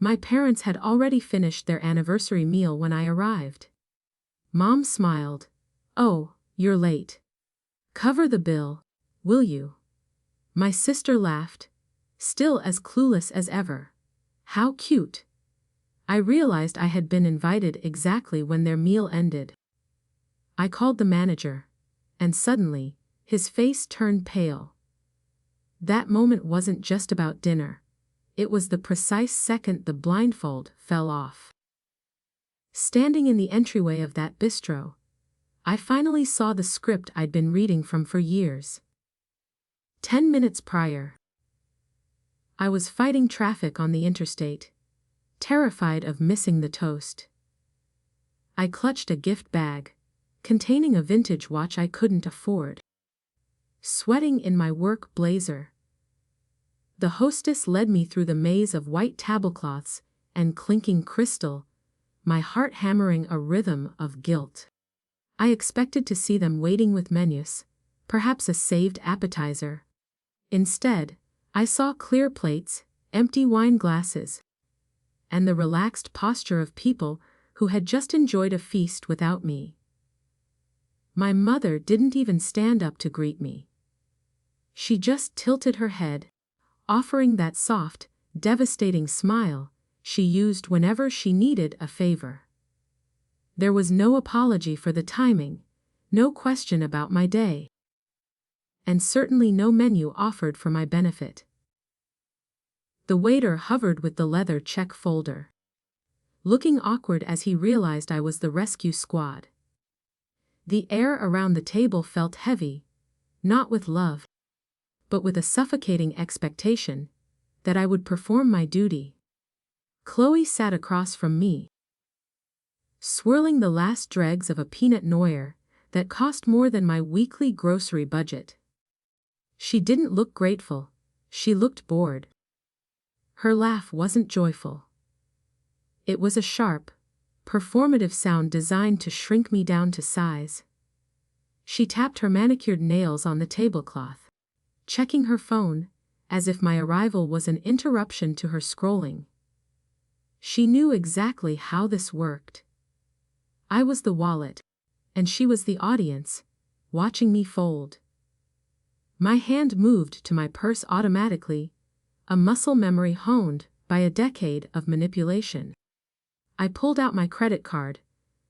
My parents had already finished their anniversary meal when I arrived. Mom smiled. "Oh, you're late. Cover the bill, will you?" My sister laughed, still as clueless as ever. How cute. I realized I had been invited exactly when their meal ended. I called the manager, and suddenly, his face turned pale. That moment wasn't just about dinner. It was the precise second the blindfold fell off. Standing in the entryway of that bistro, I finally saw the script I'd been reading from for years. 10 minutes prior, I was fighting traffic on the interstate, terrified of missing the toast. I clutched a gift bag, containing a vintage watch I couldn't afford. Sweating in my work blazer, the hostess led me through the maze of white tablecloths and clinking crystal, my heart hammering a rhythm of guilt. I expected to see them waiting with menus, perhaps a saved appetizer. Instead, I saw clear plates, empty wine glasses, and the relaxed posture of people who had just enjoyed a feast without me. My mother didn't even stand up to greet me. She just tilted her head, offering that soft, devastating smile she used whenever she needed a favor. There was no apology for the timing, no question about my day, and certainly no menu offered for my benefit. The waiter hovered with the leather check folder, looking awkward as he realized I was the rescue squad. The air around the table felt heavy, not with love, but with a suffocating expectation that I would perform my duty. Chloe sat across from me, swirling the last dregs of a peanut noir that cost more than my weekly grocery budget. She didn't look grateful, she looked bored. Her laugh wasn't joyful. It was a sharp, performative sound designed to shrink me down to size. She tapped her manicured nails on the tablecloth, checking her phone, as if my arrival was an interruption to her scrolling. She knew exactly how this worked. I was the wallet, and she was the audience, watching me fold. My hand moved to my purse automatically, a muscle memory honed by a decade of manipulation. I pulled out my credit card,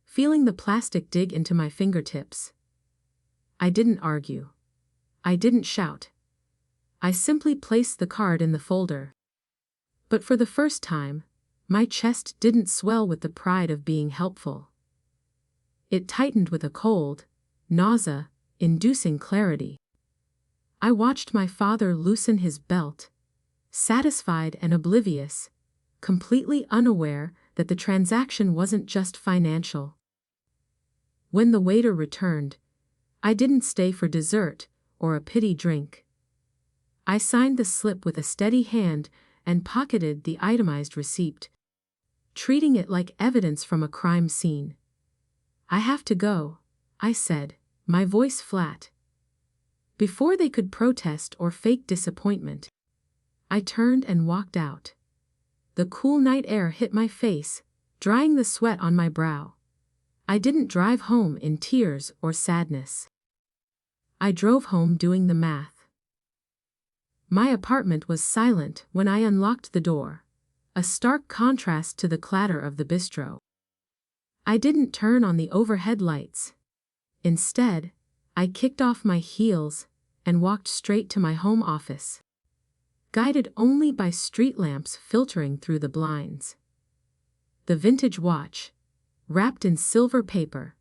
feeling the plastic dig into my fingertips. I didn't argue. I didn't shout. I simply placed the card in the folder. But for the first time, my chest didn't swell with the pride of being helpful. It tightened with a cold, nausea-inducing clarity. I watched my father loosen his belt, satisfied and oblivious, completely unaware that the transaction wasn't just financial. When the waiter returned, I didn't stay for dessert or a pity drink. I signed the slip with a steady hand and pocketed the itemized receipt, treating it like evidence from a crime scene. "I have to go," I said, my voice flat. Before they could protest or fake disappointment, I turned and walked out. The cool night air hit my face, drying the sweat on my brow. I didn't drive home in tears or sadness. I drove home doing the math. My apartment was silent when I unlocked the door, a stark contrast to the clatter of the bistro. I didn't turn on the overhead lights. Instead, I kicked off my heels and walked straight to my home office, guided only by street lamps filtering through the blinds. The vintage watch, wrapped in silver paper,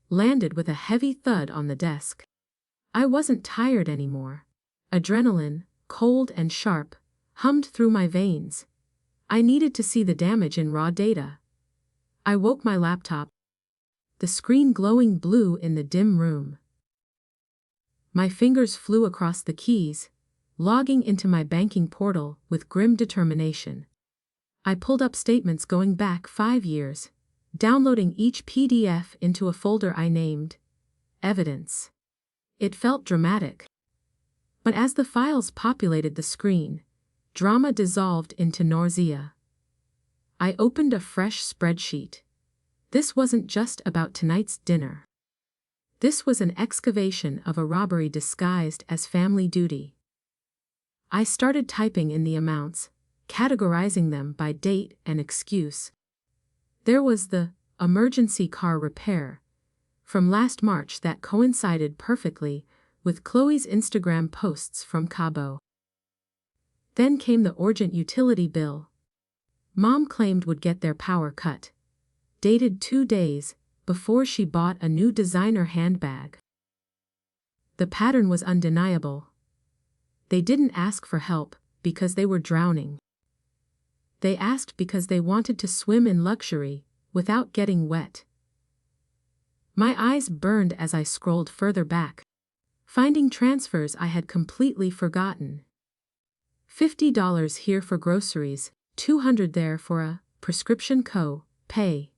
landed with a heavy thud on the desk. I wasn't tired anymore. Adrenaline, cold and sharp, hummed through my veins. I needed to see the damage in raw data. I woke my laptop, the screen glowing blue in the dim room. My fingers flew across the keys, logging into my banking portal with grim determination. I pulled up statements going back 5 years, downloading each PDF into a folder I named Evidence. It felt dramatic. But as the files populated the screen, drama dissolved into nausea. I opened a fresh spreadsheet. This wasn't just about tonight's dinner. This was an excavation of a robbery disguised as family duty. I started typing in the amounts, categorizing them by date and excuse. There was the emergency car repair from last March that coincided perfectly with Chloe's Instagram posts from Cabo. Then came the urgent utility bill. Mom claimed would get their power cut, dated 2 days before she bought a new designer handbag. The pattern was undeniable. They didn't ask for help because they were drowning. They asked because they wanted to swim in luxury without getting wet. My eyes burned as I scrolled further back, finding transfers I had completely forgotten. $50 here for groceries, $200 there for a prescription co-pay.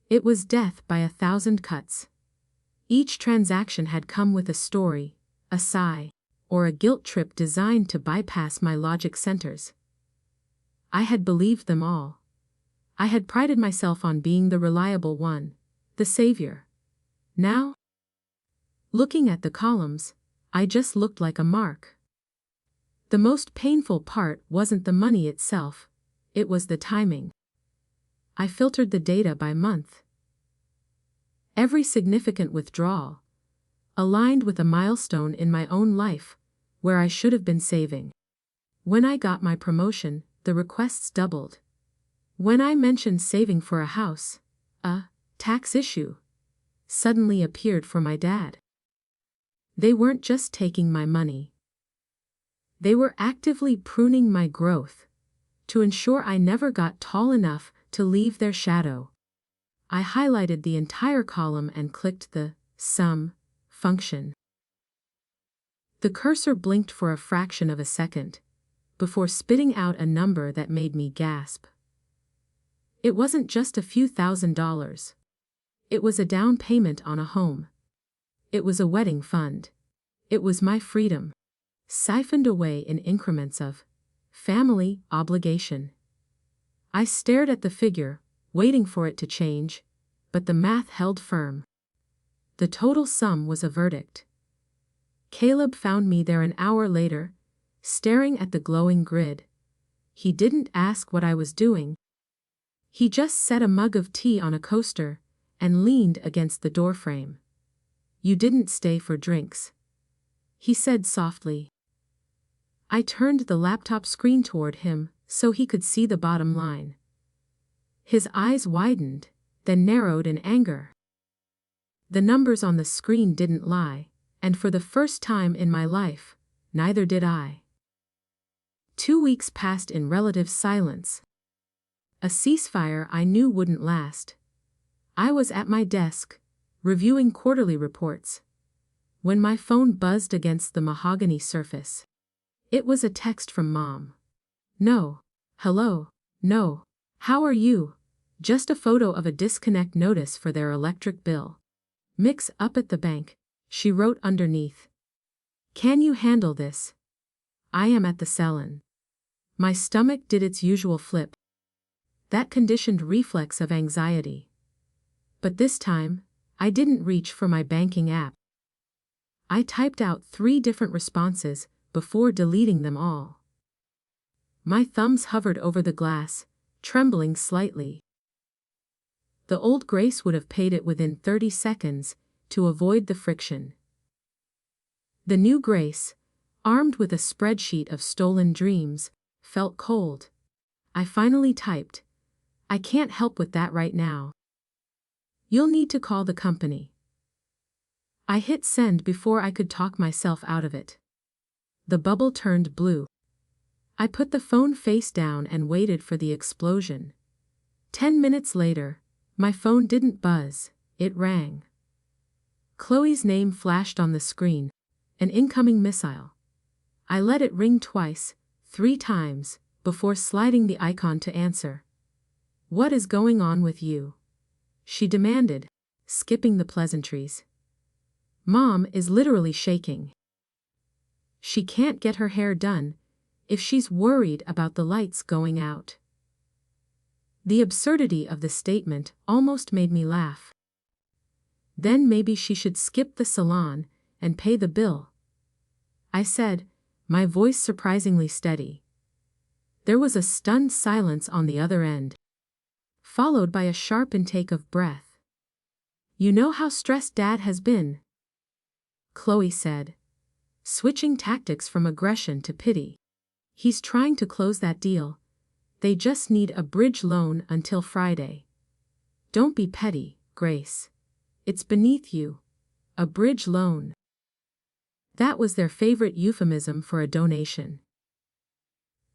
It was death by 1,000 cuts. Each transaction had come with a story, a sigh, or a guilt trip designed to bypass my logic centers. I had believed them all. I had prided myself on being the reliable one, the savior. Now, looking at the columns, I just looked like a mark. The most painful part wasn't the money itself, it was the timing. I filtered the data by month. Every significant withdrawal aligned with a milestone in my own life, where I should have been saving. When I got my promotion, the requests doubled. When I mentioned saving for a house, a tax issue suddenly appeared for my dad. They weren't just taking my money. They were actively pruning my growth to ensure I never got tall enough to leave their shadow. I highlighted the entire column and clicked the sum function. The cursor blinked for a fraction of a second before spitting out a number that made me gasp. It wasn't just a few $1,000s. It was a down payment on a home. It was a wedding fund. It was my freedom, siphoned away in increments of family obligation. I stared at the figure, waiting for it to change, but the math held firm. The total sum was a verdict. Caleb found me there an hour later, staring at the glowing grid. He didn't ask what I was doing. He just set a mug of tea on a coaster and leaned against the doorframe. "You didn't stay for drinks," he said softly. I turned the laptop screen toward him so he could see the bottom line. His eyes widened, then narrowed in anger. The numbers on the screen didn't lie, and for the first time in my life, neither did I. 2 weeks passed in relative silence. A ceasefire I knew wouldn't last. I was at my desk, reviewing quarterly reports, when my phone buzzed against the mahogany surface. It was a text from Mom. "No. Hello. No. How are you?" Just a photo of a disconnect notice for their electric bill. "Mix up at the bank," she wrote underneath. "Can you handle this? I am at the salon." My stomach did its usual flip. That conditioned reflex of anxiety. But this time, I didn't reach for my banking app. I typed out 3 different responses before deleting them all. My thumbs hovered over the glass, trembling slightly. The old Grace would have paid it within 30 seconds to avoid the friction. The new Grace, armed with a spreadsheet of stolen dreams, felt cold. I finally typed, "I can't help with that right now. You'll need to call the company." I hit send before I could talk myself out of it. The bubble turned blue. I put the phone face down and waited for the explosion. 10 minutes later, my phone didn't buzz, it rang. Chloe's name flashed on the screen, an incoming missile. I let it ring twice, 3 times, before sliding the icon to answer. "What is going on with you?" she demanded, skipping the pleasantries. Mom is literally shaking. She can't get her hair done if she's worried about the lights going out. The absurdity of the statement almost made me laugh. Then maybe she should skip the salon and pay the bill, I said, my voice surprisingly steady. There was a stunned silence on the other end, followed by a sharp intake of breath. You know how stressed Dad has been, Chloe said, switching tactics from aggression to pity. He's trying to close that deal. They just need a bridge loan until Friday. Don't be petty, Grace. It's beneath you. A bridge loan. That was their favorite euphemism for a donation.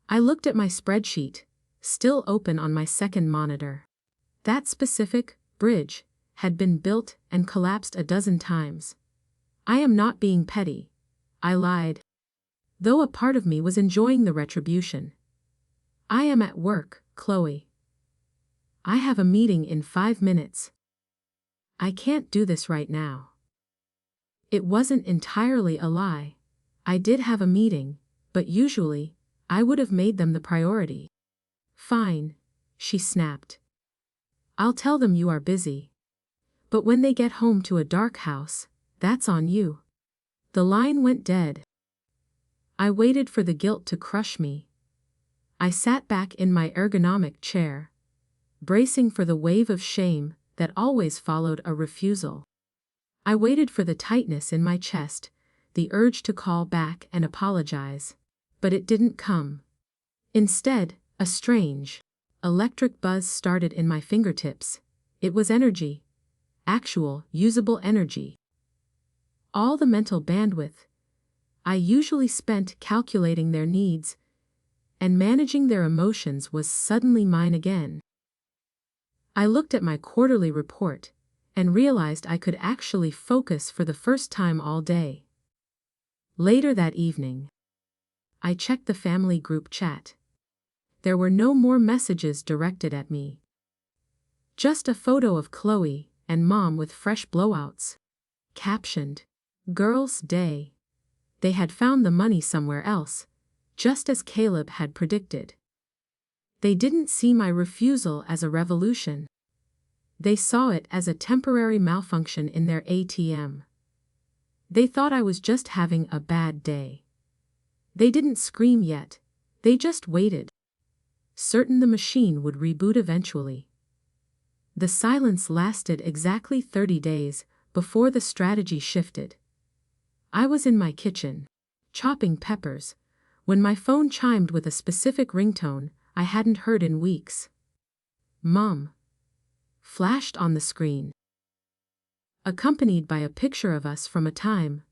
I looked at my spreadsheet, still open on my second monitor. That specific bridge had been built and collapsed a dozen times. I am not being petty, I lied, though a part of me was enjoying the retribution. I am at work, Chloe. I have a meeting in 5 minutes. I can't do this right now. It wasn't entirely a lie. I did have a meeting, but usually, I would have made them the priority. Fine, she snapped. I'll tell them you are busy. But when they get home to a dark house, that's on you. The line went dead. I waited for the guilt to crush me. I sat back in my ergonomic chair, bracing for the wave of shame that always followed a refusal. I waited for the tightness in my chest, the urge to call back and apologize. But it didn't come. Instead, a strange, electric buzz started in my fingertips. It was energy. Actual, usable energy. All the mental bandwidth I usually spent calculating their needs and managing their emotions was suddenly mine again. I looked at my quarterly report and realized I could actually focus for the first time all day. Later that evening, I checked the family group chat. There were no more messages directed at me. Just a photo of Chloe and Mom with fresh blowouts. Captioned, Girls' Day. They had found the money somewhere else, just as Caleb had predicted. They didn't see my refusal as a revolution. They saw it as a temporary malfunction in their ATM. They thought I was just having a bad day. They didn't scream yet, they just waited, certain the machine would reboot eventually. The silence lasted exactly 30 days before the strategy shifted. I was in my kitchen, chopping peppers, when my phone chimed with a specific ringtone I hadn't heard in weeks. Mom. Flashed on the screen, accompanied by a picture of us from a time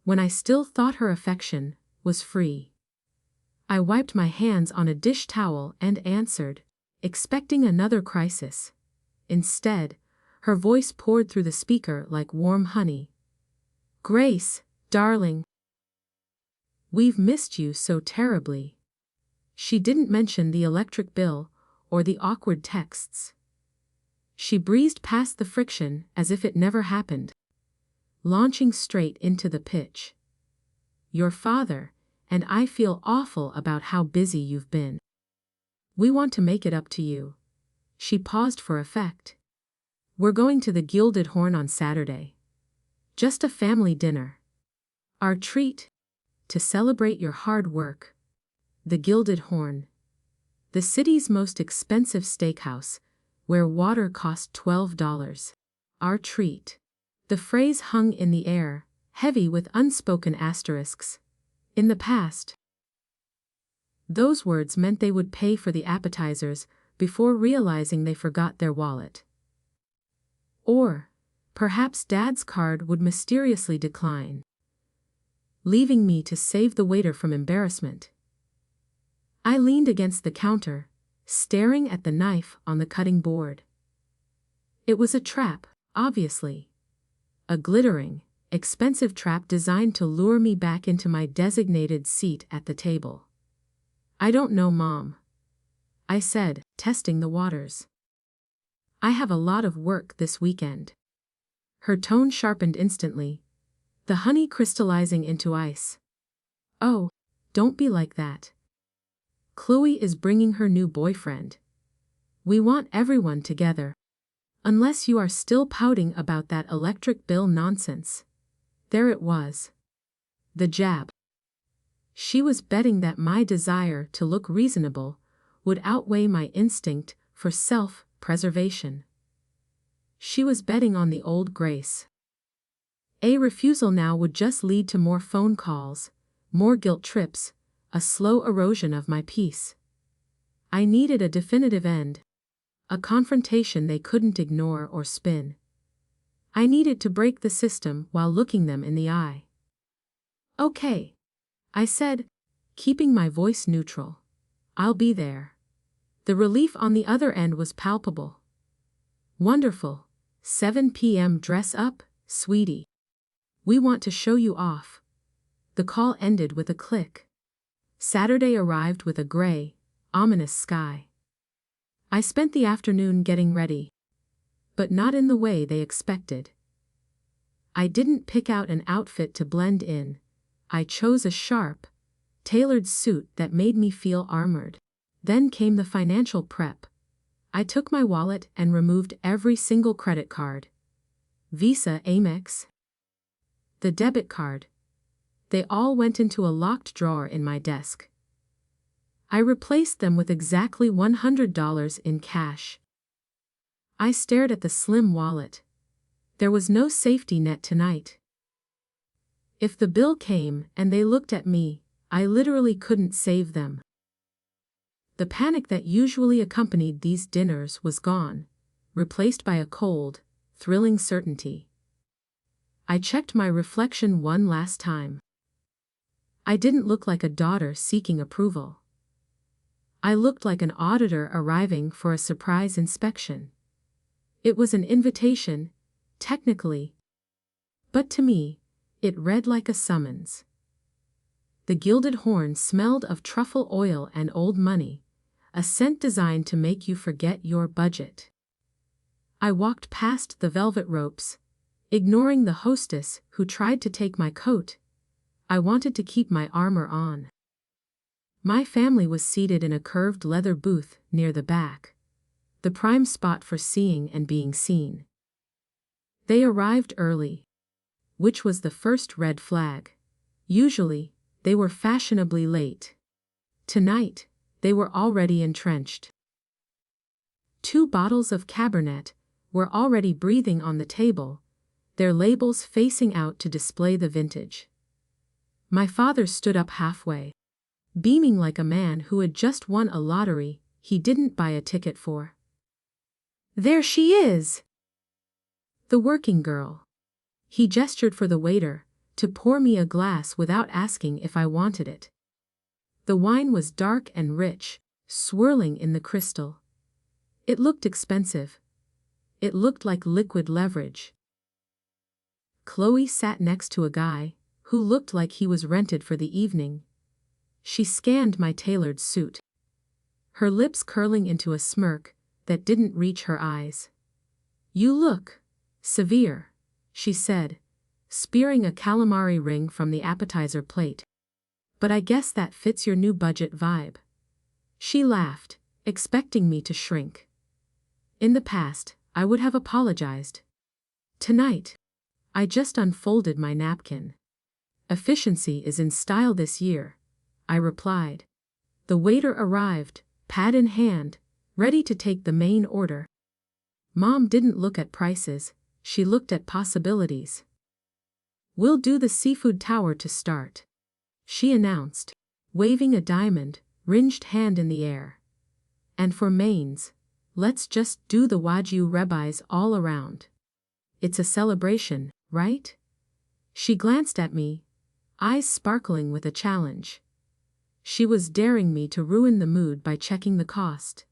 when I still thought her affection was free. I wiped my hands on a dish towel and answered, expecting another crisis. Instead, her voice poured through the speaker like warm honey. Grace, darling. We've missed you so terribly. She didn't mention the electric bill or the awkward texts. She breezed past the friction as if it never happened, launching straight into the pitch. Your father and I feel awful about how busy you've been. We want to make it up to you. She paused for effect. We're going to the Gilded Horn on Saturday. Just a family dinner. Our treat, to celebrate your hard work. The Gilded Horn. The city's most expensive steakhouse, where water cost $12. Our treat. The phrase hung in the air, heavy with unspoken asterisks. In the past, those words meant they would pay for the appetizers before realizing they forgot their wallet. Or, perhaps Dad's card would mysteriously decline, leaving me to save the waiter from embarrassment. I leaned against the counter, staring at the knife on the cutting board. It was a trap, obviously. A glittering, expensive trap designed to lure me back into my designated seat at the table. I don't know, Mom, I said, testing the waters. I have a lot of work this weekend. Her tone sharpened instantly, the honey crystallizing into ice. Oh, don't be like that. Chloe is bringing her new boyfriend. We want everyone together. Unless you are still pouting about that electric bill nonsense. There it was. The jab. She was betting that my desire to look reasonable would outweigh my instinct for self-preservation. She was betting on the old grace. A refusal now would just lead to more phone calls, more guilt trips, a slow erosion of my peace. I needed a definitive end. A confrontation they couldn't ignore or spin. I needed to break the system while looking them in the eye. Okay, I said, keeping my voice neutral. I'll be there. The relief on the other end was palpable. Wonderful. 7 p.m. Dress up, sweetie. We want to show you off. The call ended with a click. Saturday arrived with a gray, ominous sky. I spent the afternoon getting ready. But not in the way they expected. I didn't pick out an outfit to blend in. I chose a sharp, tailored suit that made me feel armored. Then came the financial prep. I took my wallet and removed every single credit card. Visa, Amex. The debit card. They all went into a locked drawer in my desk. I replaced them with exactly $100 in cash. I stared at the slim wallet. There was no safety net tonight. If the bill came and they looked at me, I literally couldn't save them. The panic that usually accompanied these dinners was gone, replaced by a cold, thrilling certainty. I checked my reflection one last time. I didn't look like a daughter seeking approval. I looked like an auditor arriving for a surprise inspection. It was an invitation, technically. But to me, it read like a summons. The gilded horn smelled of truffle oil and old money, a scent designed to make you forget your budget. I walked past the velvet ropes, ignoring the hostess who tried to take my coat. I wanted to keep my armor on. My family was seated in a curved leather booth near the back, the prime spot for seeing and being seen. They arrived early, which was the first red flag. Usually, they were fashionably late. Tonight, they were already entrenched. 2 bottles of Cabernet were already breathing on the table, their labels facing out to display the vintage. My father stood up halfway, beaming like a man who had just won a lottery he didn't buy a ticket for. There she is! The working girl. He gestured for the waiter to pour me a glass without asking if I wanted it. The wine was dark and rich, swirling in the crystal. It looked expensive. It looked like liquid leverage. Chloe sat next to a guy who looked like he was rented for the evening. She scanned my tailored suit, her lips curling into a smirk that didn't reach her eyes. You look severe, she said, spearing a calamari ring from the appetizer plate. But I guess that fits your new budget vibe. She laughed, expecting me to shrink. In the past, I would have apologized. Tonight, I just unfolded my napkin. Efficiency is in style this year, I replied. The waiter arrived, pad in hand, ready to take the main order. Mom didn't look at prices, she looked at possibilities. We'll do the seafood tower to start, she announced, waving a diamond-ringed hand in the air. And for mains, let's just do the wagyu ribeyes all around. It's a celebration, right? She glanced at me, eyes sparkling with a challenge. She was daring me to ruin the mood by checking the cost.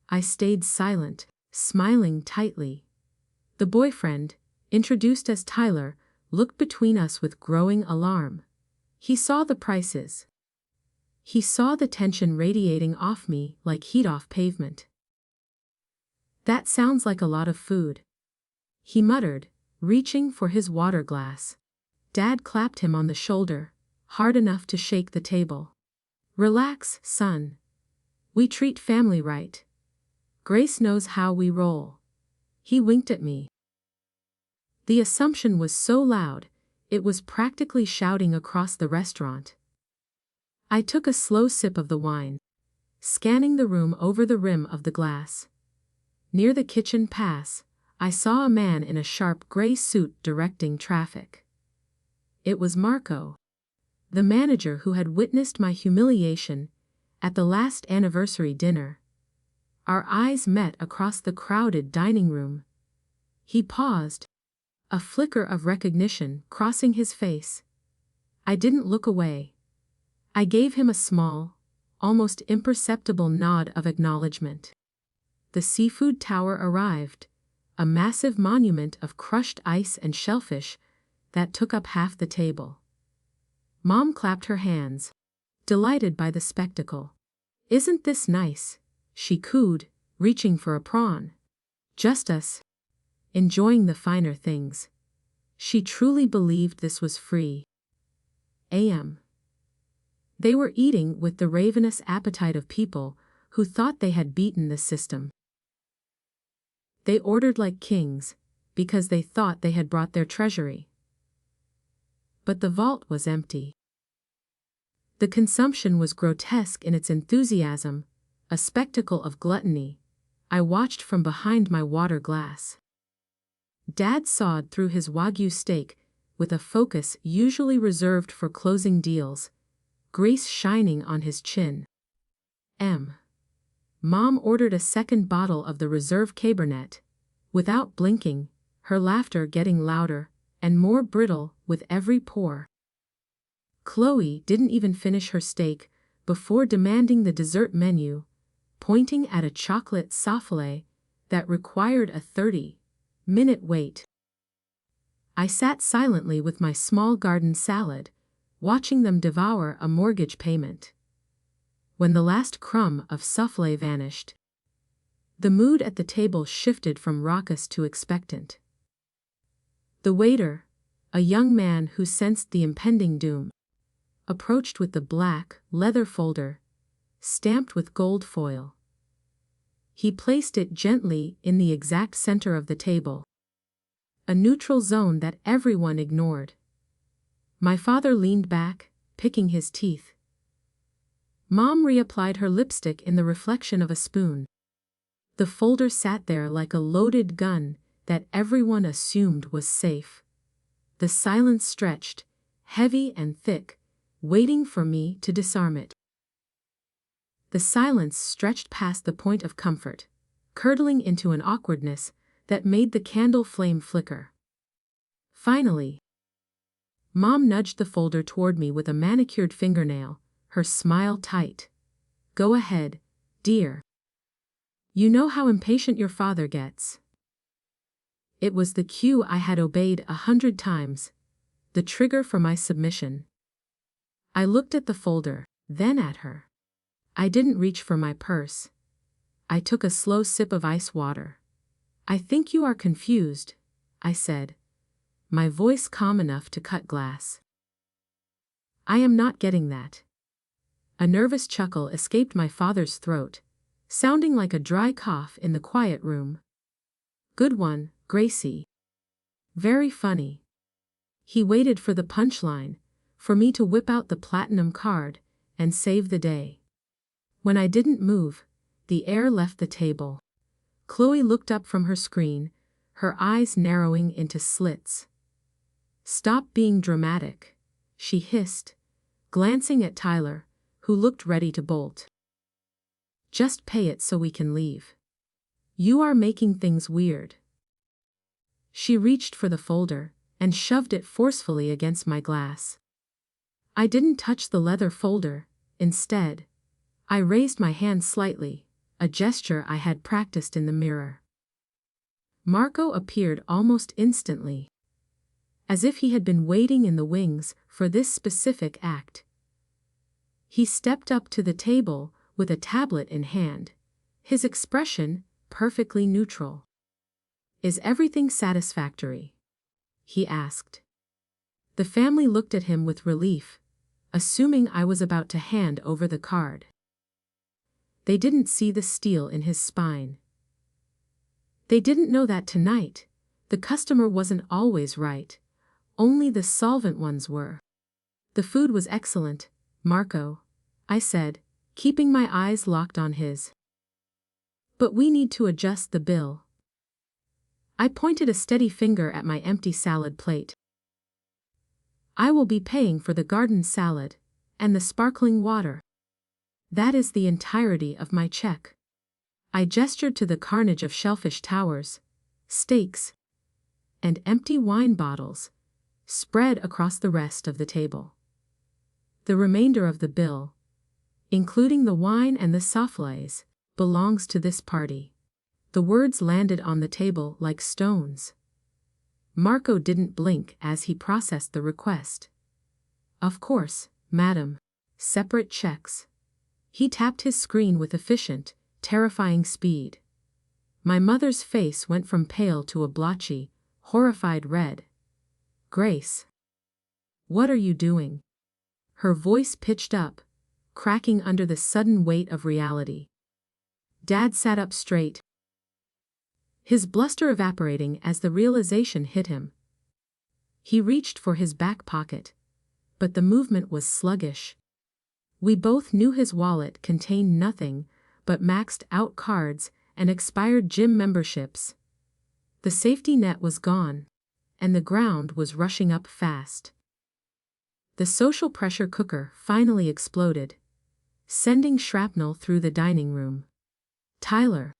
I stayed silent, smiling tightly. The boyfriend, introduced as Tyler, looked between us with growing alarm. He saw the prices. He saw the tension radiating off me like heat off pavement. That sounds like a lot of food, he muttered, reaching for his water glass. Dad clapped him on the shoulder, hard enough to shake the table. Relax, son. We treat family right. Grace knows how we roll. He winked at me. The assumption was so loud, it was practically shouting across the restaurant. I took a slow sip of the wine, scanning the room over the rim of the glass. Near the kitchen pass, I saw a man in a sharp gray suit directing traffic. It was Marco, the manager who had witnessed my humiliation at the last anniversary dinner. Our eyes met across the crowded dining room. He paused, a flicker of recognition crossing his face. I didn't look away. I gave him a small, almost imperceptible nod of acknowledgement. The seafood tower arrived, a massive monument of crushed ice and shellfish that took up half the table. Mom clapped her hands, delighted by the spectacle. "Isn't this nice?" she cooed, reaching for a prawn. "Just us, enjoying the finer things." She truly believed this was free. A.M. They were eating with the ravenous appetite of people who thought they had beaten the system. They ordered like kings, because they thought they had brought their treasury. But the vault was empty. The consumption was grotesque in its enthusiasm, a spectacle of gluttony. I watched from behind my water glass. Dad sawed through his Wagyu steak with a focus usually reserved for closing deals, grease shining on his chin. Mom ordered a second bottle of the reserve Cabernet. Without blinking, her laughter getting louder and more brittle with every pour. Chloe didn't even finish her steak before demanding the dessert menu, pointing at a chocolate soufflé that required a 30-minute wait. I sat silently with my small garden salad, watching them devour a mortgage payment. When the last crumb of soufflé vanished, the mood at the table shifted from raucous to expectant. The waiter, a young man who sensed the impending doom, approached with the black leather folder, stamped with gold foil. He placed it gently in the exact center of the table, a neutral zone that everyone ignored. My father leaned back, picking his teeth. Mom reapplied her lipstick in the reflection of a spoon. The folder sat there like a loaded gun that everyone assumed was safe. The silence stretched, heavy and thick, waiting for me to disarm it. The silence stretched past the point of comfort, curdling into an awkwardness that made the candle flame flicker. Finally, Mom nudged the folder toward me with a manicured fingernail, her smile tight. "Go ahead, dear. You know how impatient your father gets." It was the cue I had obeyed 100 times, the trigger for my submission. I looked at the folder, then at her. I didn't reach for my purse. I took a slow sip of ice water. "I think you are confused," I said, my voice calm enough to cut glass. "I am not getting that." A nervous chuckle escaped my father's throat, sounding like a dry cough in the quiet room. "Good one, Gracie. Very funny." He waited for the punchline, for me to whip out the platinum card and save the day. When I didn't move, the air left the table. Chloe looked up from her screen, her eyes narrowing into slits. "Stop being dramatic," she hissed, glancing at Tyler, who looked ready to bolt. "Just pay it so we can leave. You are making things weird." She reached for the folder and shoved it forcefully against my glass. I didn't touch the leather folder. Instead, I raised my hand slightly, a gesture I had practiced in the mirror. Marco appeared almost instantly, as if he had been waiting in the wings for this specific act. He stepped up to the table with a tablet in hand, his expression perfectly neutral. "Is everything satisfactory?" he asked. The family looked at him with relief, assuming I was about to hand over the card. They didn't see the steel in his spine. They didn't know that tonight, the customer wasn't always right. Only the solvent ones were. The food was excellent, Marco, I said, keeping my eyes locked on his. But we need to adjust the bill. I pointed a steady finger at my empty salad plate. I will be paying for the garden salad and the sparkling water. That is the entirety of my check. I gestured to the carnage of shellfish towers, steaks, and empty wine bottles spread across the rest of the table. The remainder of the bill, including the wine and the soufflés, belongs to this party. The words landed on the table like stones. Marco didn't blink as he processed the request. Of course, madam. Separate checks. He tapped his screen with efficient, terrifying speed. My mother's face went from pale to a blotchy, horrified red. Grace. What are you doing? Her voice pitched up, cracking under the sudden weight of reality. Dad sat up straight, his bluster evaporating as the realization hit him. He reached for his back pocket, but the movement was sluggish. We both knew his wallet contained nothing but maxed-out cards and expired gym memberships. The safety net was gone, and the ground was rushing up fast. The social pressure cooker finally exploded, sending shrapnel through the dining room. Tyler,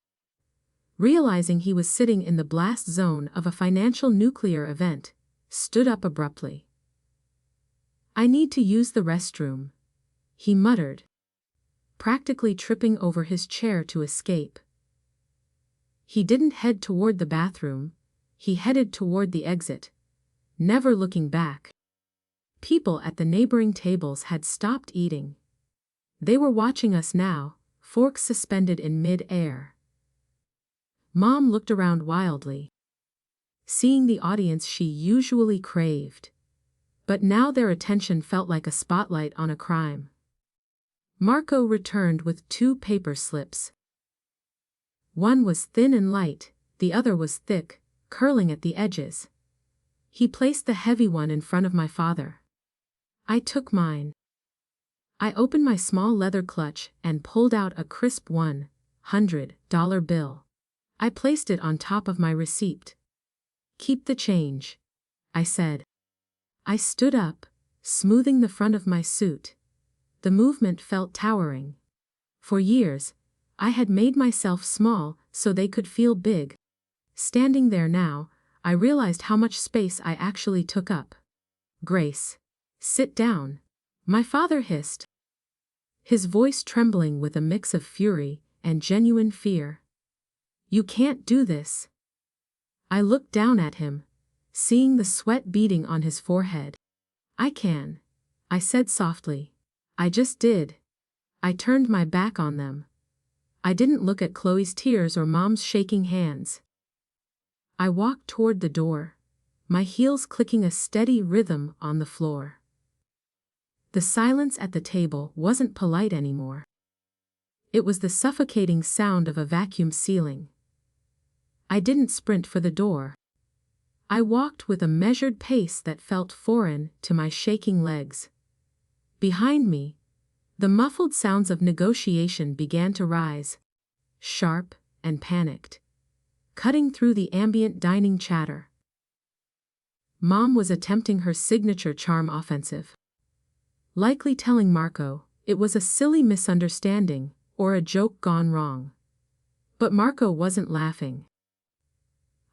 realizing he was sitting in the blast zone of a financial nuclear event, stood up abruptly. I need to use the restroom, he muttered, practically tripping over his chair to escape. He didn't head toward the bathroom, he headed toward the exit, never looking back. People at the neighboring tables had stopped eating. They were watching us now, forks suspended in mid-air. Mom looked around wildly, seeing the audience she usually craved. But now their attention felt like a spotlight on a crime. Marco returned with 2 paper slips. One was thin and light, the other was thick, curling at the edges. He placed the heavy one in front of my father. I took mine. I opened my small leather clutch and pulled out a crisp $100 bill. I placed it on top of my receipt. Keep the change, I said. I stood up, smoothing the front of my suit. The movement felt towering. For years, I had made myself small so they could feel big. Standing there now, I realized how much space I actually took up. Grace, sit down, my father hissed, his voice trembling with a mix of fury and genuine fear. You can't do this. I looked down at him, seeing the sweat beading on his forehead. I can, I said softly. I just did. I turned my back on them. I didn't look at Chloe's tears or Mom's shaking hands. I walked toward the door, my heels clicking a steady rhythm on the floor. The silence at the table wasn't polite anymore. It was the suffocating sound of a vacuum sealing. I didn't sprint for the door. I walked with a measured pace that felt foreign to my shaking legs. Behind me, the muffled sounds of negotiation began to rise, sharp and panicked, cutting through the ambient dining chatter. Mom was attempting her signature charm offensive. Likely telling Marco it was a silly misunderstanding or a joke gone wrong. But Marco wasn't laughing.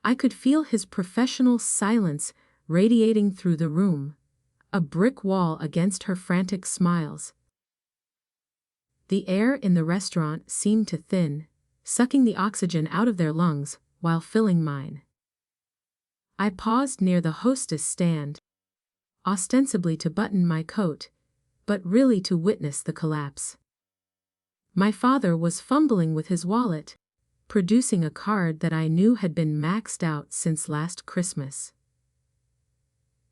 I could feel his professional silence radiating through the room, a brick wall against her frantic smiles. The air in the restaurant seemed to thin, sucking the oxygen out of their lungs while filling mine. I paused near the hostess stand, ostensibly to button my coat, but really to witness the collapse. My father was fumbling with his wallet, producing a card that I knew had been maxed out since last Christmas.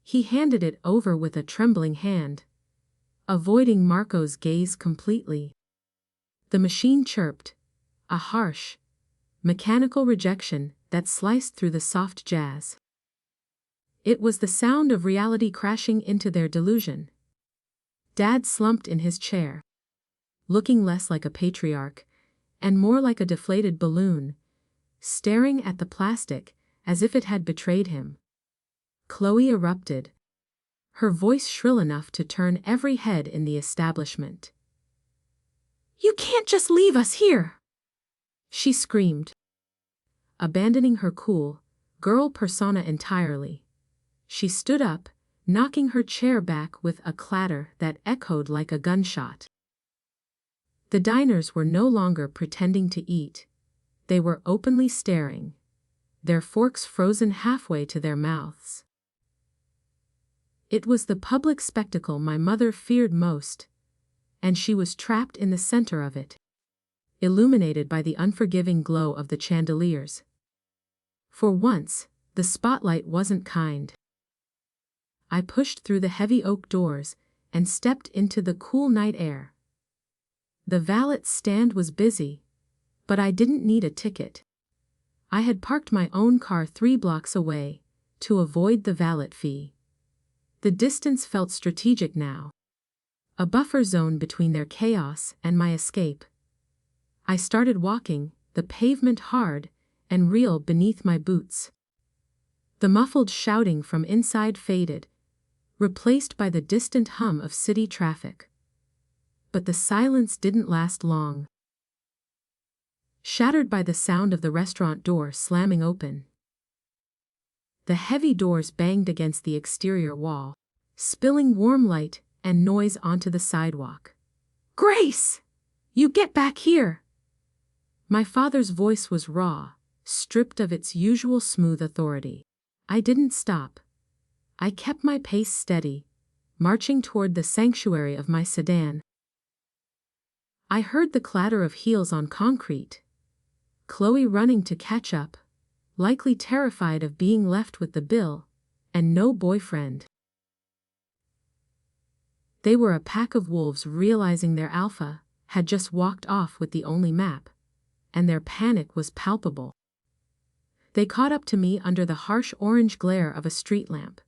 He handed it over with a trembling hand, avoiding Marco's gaze completely. The machine chirped, a harsh, mechanical rejection that sliced through the soft jazz. It was the sound of reality crashing into their delusion. Dad slumped in his chair, looking less like a patriarch and more like a deflated balloon, staring at the plastic as if it had betrayed him. Chloe erupted, her voice shrill enough to turn every head in the establishment. "You can't just leave us here!" she screamed, abandoning her cool, girl persona entirely. She stood up, knocking her chair back with a clatter that echoed like a gunshot. The diners were no longer pretending to eat. They were openly staring, their forks frozen halfway to their mouths. It was the public spectacle my mother feared most, and she was trapped in the center of it, illuminated by the unforgiving glow of the chandeliers. For once, the spotlight wasn't kind. I pushed through the heavy oak doors and stepped into the cool night air. The valet stand was busy, but I didn't need a ticket. I had parked my own car 3 blocks away to avoid the valet fee. The distance felt strategic now, a buffer zone between their chaos and my escape. I started walking, the pavement hard and real beneath my boots. The muffled shouting from inside faded, replaced by the distant hum of city traffic. But the silence didn't last long. Shattered by the sound of the restaurant door slamming open. The heavy doors banged against the exterior wall, spilling warm light and noise onto the sidewalk. "Grace! You get back here!" My father's voice was raw, stripped of its usual smooth authority. I didn't stop. I kept my pace steady, marching toward the sanctuary of my sedan. I heard the clatter of heels on concrete. Chloe running to catch up, likely terrified of being left with the bill and no boyfriend. They were a pack of wolves realizing their alpha had just walked off with the only map, and their panic was palpable. They caught up to me under the harsh orange glare of a street lamp.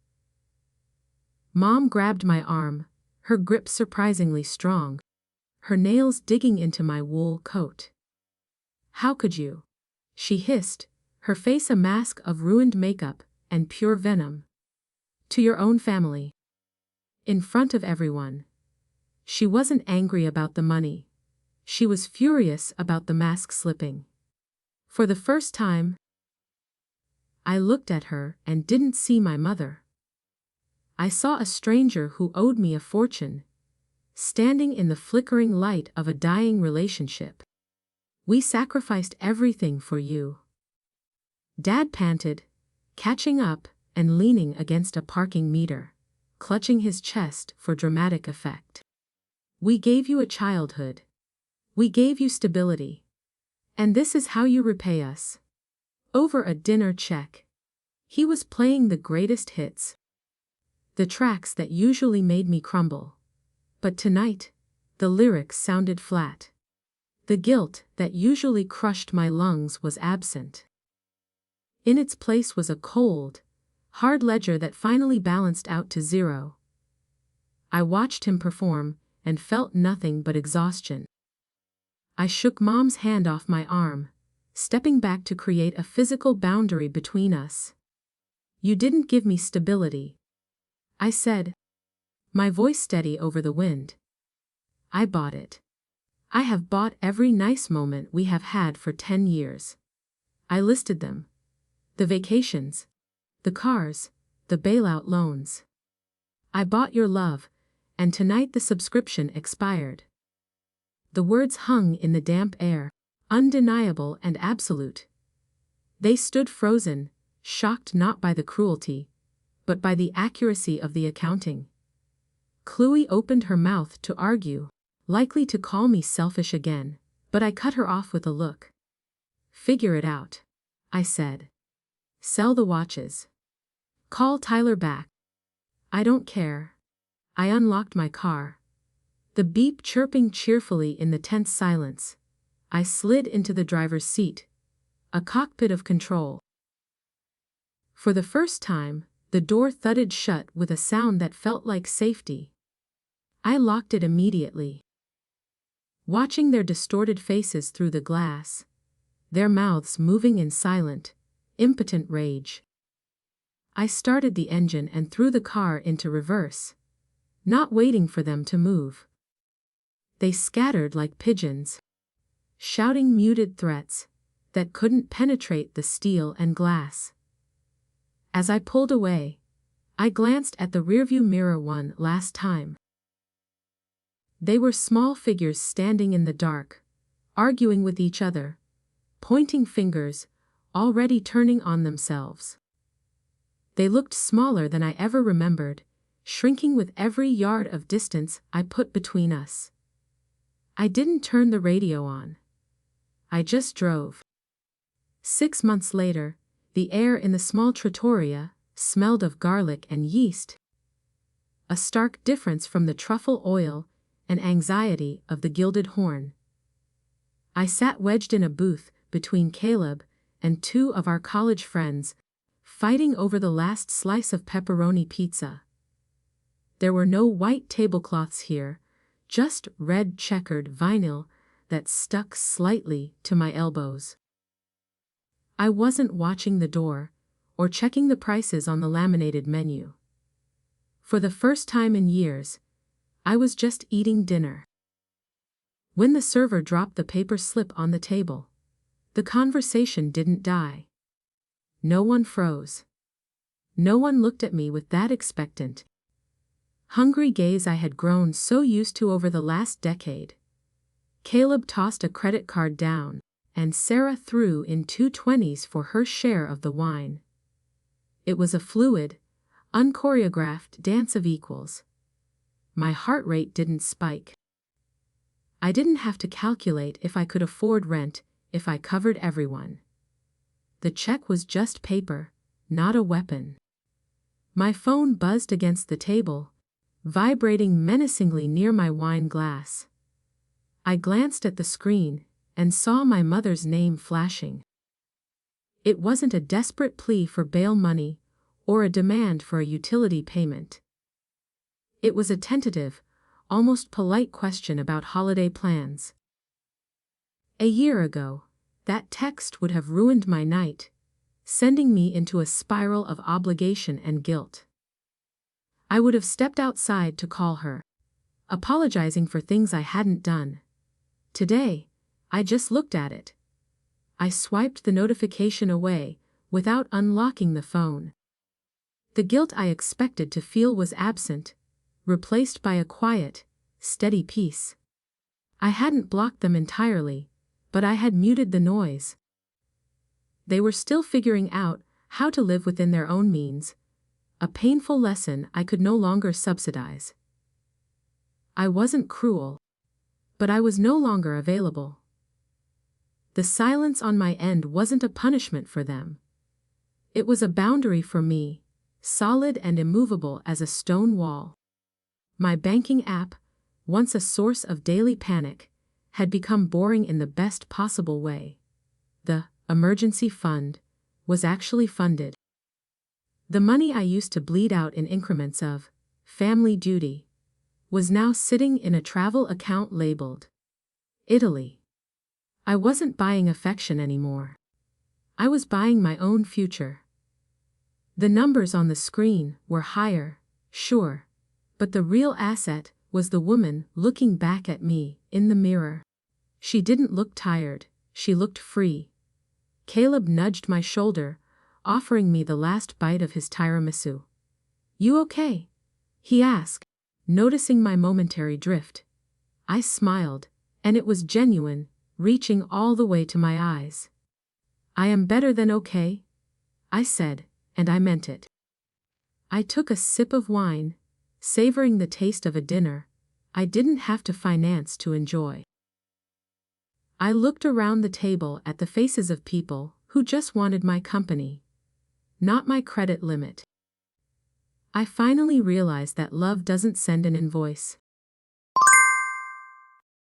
Mom grabbed my arm, her grip surprisingly strong, her nails digging into my wool coat. "How could you?" she hissed, her face a mask of ruined makeup and pure venom. "To your own family." In front of everyone. She wasn't angry about the money. She was furious about the mask slipping. For the first time, I looked at her and didn't see my mother. I saw a stranger who owed me a fortune, standing in the flickering light of a dying relationship. "We sacrificed everything for you." Dad panted, catching up and leaning against a parking meter, clutching his chest for dramatic effect. "We gave you a childhood. We gave you stability. And this is how you repay us." Over a dinner check. He was playing the greatest hits. The tracks that usually made me crumble. But tonight, the lyrics sounded flat. The guilt that usually crushed my lungs was absent. In its place was a cold, hard ledger that finally balanced out to 0. I watched him perform and felt nothing but exhaustion. I shook Mom's hand off my arm, stepping back to create a physical boundary between us. "You didn't give me stability," I said, my voice steady over the wind. "I bought it. I have bought every nice moment we have had for 10 years. I listed them. The vacations, the cars, the bailout loans. I bought your love, and tonight the subscription expired." The words hung in the damp air, undeniable and absolute. They stood frozen, shocked not by the cruelty, but by the accuracy of the accounting. Chloe opened her mouth to argue, likely to call me selfish again, but I cut her off with a look. "Figure it out," I said. "Sell the watches. Call Tyler back. I don't care." I unlocked my car. The beep chirping cheerfully in the tense silence. I slid into the driver's seat, a cockpit of control. For the first time, the door thudded shut with a sound that felt like safety. I locked it immediately. Watching their distorted faces through the glass, their mouths moving in silent, impotent rage. I started the engine and threw the car into reverse, not waiting for them to move. They scattered like pigeons, shouting muted threats that couldn't penetrate the steel and glass. As I pulled away, I glanced at the rearview mirror one last time. They were small figures standing in the dark, arguing with each other, pointing fingers, already turning on themselves. They looked smaller than I ever remembered, shrinking with every yard of distance I put between us. I didn't turn the radio on. I just drove. 6 months later, the air in the small trattoria smelled of garlic and yeast. A stark difference from the truffle oil and anxiety of the Gilded Horn. I sat wedged in a booth between Caleb and 2 of our college friends, fighting over the last slice of pepperoni pizza. There were no white tablecloths here, just red checkered vinyl that stuck slightly to my elbows. I wasn't watching the door, or checking the prices on the laminated menu. For the first time in years, I was just eating dinner. When the server dropped the paper slip on the table, the conversation didn't die. No one froze. No one looked at me with that expectant, hungry gaze I had grown so used to over the last decade. Caleb tossed a credit card down, and Sarah threw in 2 20s for her share of the wine. It was a fluid, unchoreographed dance of equals. My heart rate didn't spike. I didn't have to calculate if I could afford rent, if I covered everyone. The check was just paper, not a weapon. My phone buzzed against the table, vibrating menacingly near my wine glass. I glanced at the screen and saw my mother's name flashing. It wasn't a desperate plea for bail money or a demand for a utility payment. It was a tentative, almost polite question about holiday plans. A year ago, that text would have ruined my night, sending me into a spiral of obligation and guilt. I would have stepped outside to call her, apologizing for things I hadn't done. Today, I just looked at it. I swiped the notification away without unlocking the phone. The guilt I expected to feel was absent, replaced by a quiet, steady peace. I hadn't blocked them entirely, but I had muted the noise. They were still figuring out how to live within their own means, a painful lesson I could no longer subsidize. I wasn't cruel, but I was no longer available. The silence on my end wasn't a punishment for them. It was a boundary for me, solid and immovable as a stone wall. My banking app, once a source of daily panic, had become boring in the best possible way. The emergency fund was actually funded. The money I used to bleed out in increments of family duty was now sitting in a travel account labeled Italy. I wasn't buying affection anymore. I was buying my own future. The numbers on the screen were higher, sure, but the real asset was the woman looking back at me in the mirror. She didn't look tired, she looked free. Caleb nudged my shoulder, offering me the last bite of his tiramisu. "You okay?" he asked, noticing my momentary drift. I smiled, and it was genuine, reaching all the way to my eyes. "I am better than okay," I said, and I meant it. I took a sip of wine, savoring the taste of a dinner I didn't have to finance to enjoy. I looked around the table at the faces of people who just wanted my company, not my credit limit. I finally realized that love doesn't send an invoice.